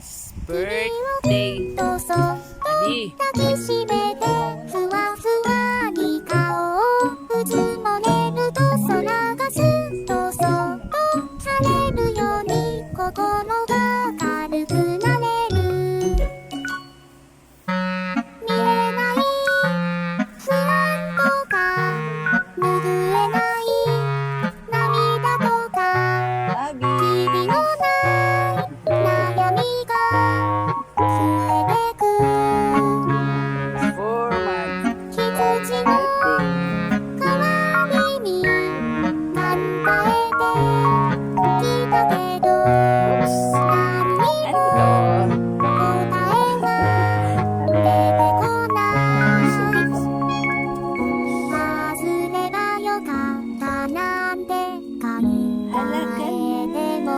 Abby's birthday. とそっと Abby. 抱きしめてふわふわに顔をうつもれると空がすっとそっと晴れるように心が軽くなれる見えない不安とか拭えない涙とか日々のない悩みが増えてく 4 months 羊の birthday. 代わりに考えてきたけど Oops. 何に Ano も to? 答えが出てこない外ればよかったなんて考えても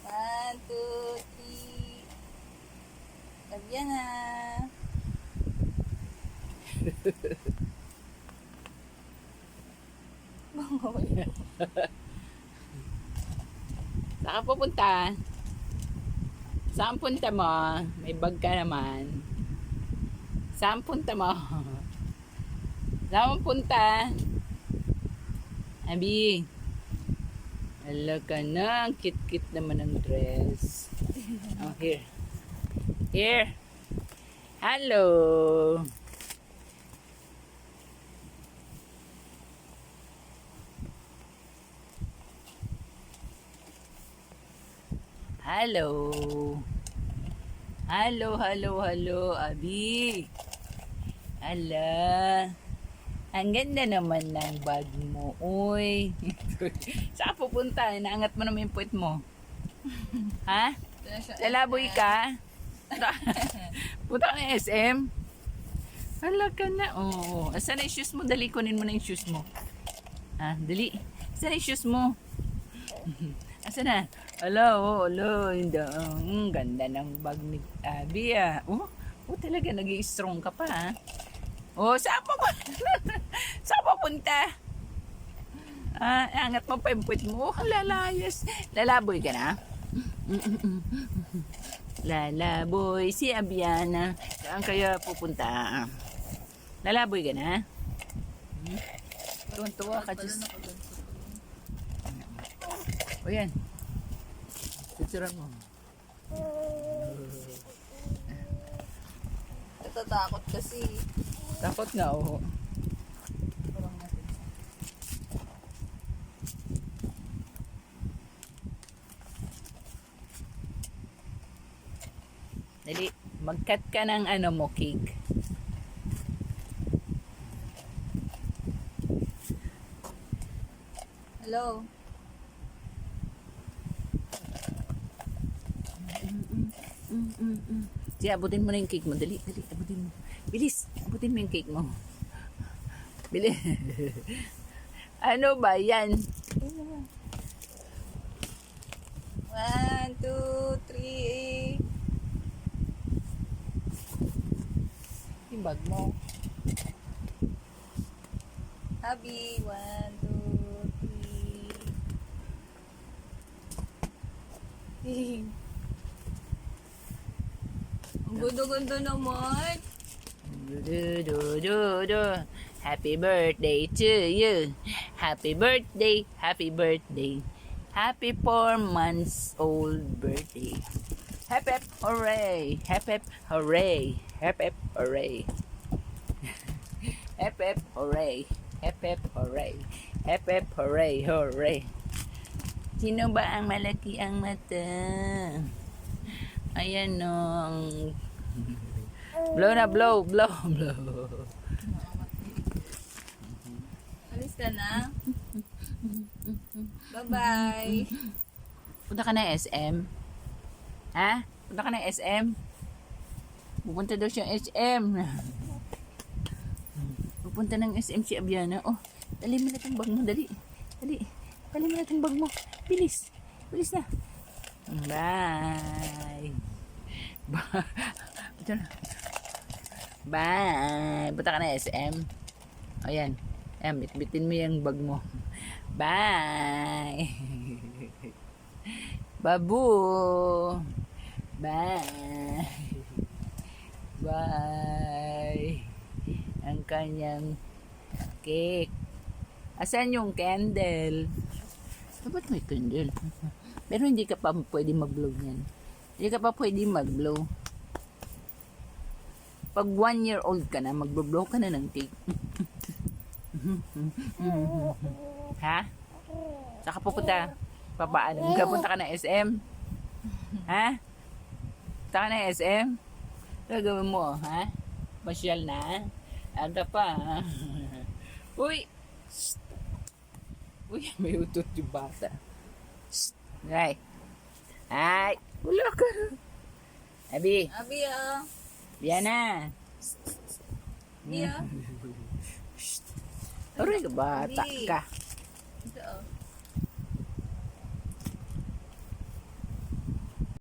One, two, three. Lagyan na. Saan ka pupunta? Saan punta mo? May bag ka naman. Saan punta mo? Saan mo punta? Abby. Hala ka na. Ang cute-cute naman ng dress. Oh, here. Here. Hello. Hello. Hello, Abby. Hala. Ang ganda naman ng bag mo, uy. Saan pupunta? Naangat mo naman yung puwet mo. Ha? Lalaboy ka? Punta ka ng SM? Hala ka na, oo. Asan na yung shoes mo? Dali, kunin mo na yung shoes mo. Ha? Dali. Asan na yung shoes mo? Asan na? Hala, hala. Ang ganda ng bag ni Abby, ah. Talaga, nag-i-strong ka pa, ha? Saan pa ba? Saan pa punta? Angat mo pa yung puwet mo. Lalayas. Lalaboy ka na? Lalaboy. Si Abiana. Saan kaya pupunta? Lalaboy ka na? Tuwan-tuwa ka. O yan. Picturean mo. Natatakot kasi. Takot nga, oo. Dali, mag-cut ka ng ano mo, cake. Hello. Sige, abutin mo na yung cake mo. Dali, abutin mo. Bilis, abutin mo yung cake mo. Bilis. Ano ba yan? 1, 2, 3. Yung bag mo. Abby. 1, 2, 3. Ang gundo-gundo naman. Do. Happy birthday to you. Happy birthday. Happy 4 months old birthday. Hep hep hooray. Hep hep hooray. Hep hep hooray. Hep hep hooray. Hep hep hooray. Hep hep hooray. Hooray. Sino ba ang malaki ang mata? Ayan o. Blow na, blow. Alis ka na. Bye-bye. Punta ka na SM? Ha? Punta ka na SM? Pupunta daw siya SM. Pupunta ng SM si Abiana. Dali mo na itong bag mo. Dali mo na itong bag mo. Bilis na. Bye. Ito na. Bye. Punta ka na SM. Ayan. Ayan, bitbitin mo yung bag mo. Bye! Babu! Bye! Bye! Ang kanyang cake. Asan yung candle? Dapat may candle. Pero hindi ka pa pwede mag-blow yan. Hindi ka pa pwede mag-blow. Pag 1 year old ka na, mag-blow ka na ng cake. Ha? Saka pupunta. Papaalam ka. Punta ka na SM. Ha? Punta ka na SM. Gagawin mo, ha? Masyal na. Aga pa, ha? Uy! Shh. Uy, may utot yung bata. Shh. Ay. Ay. Wala ka. Abi. Abi, ah. Yan na. Abi, ah. Aray, bata Abi. ka. Ito, oh.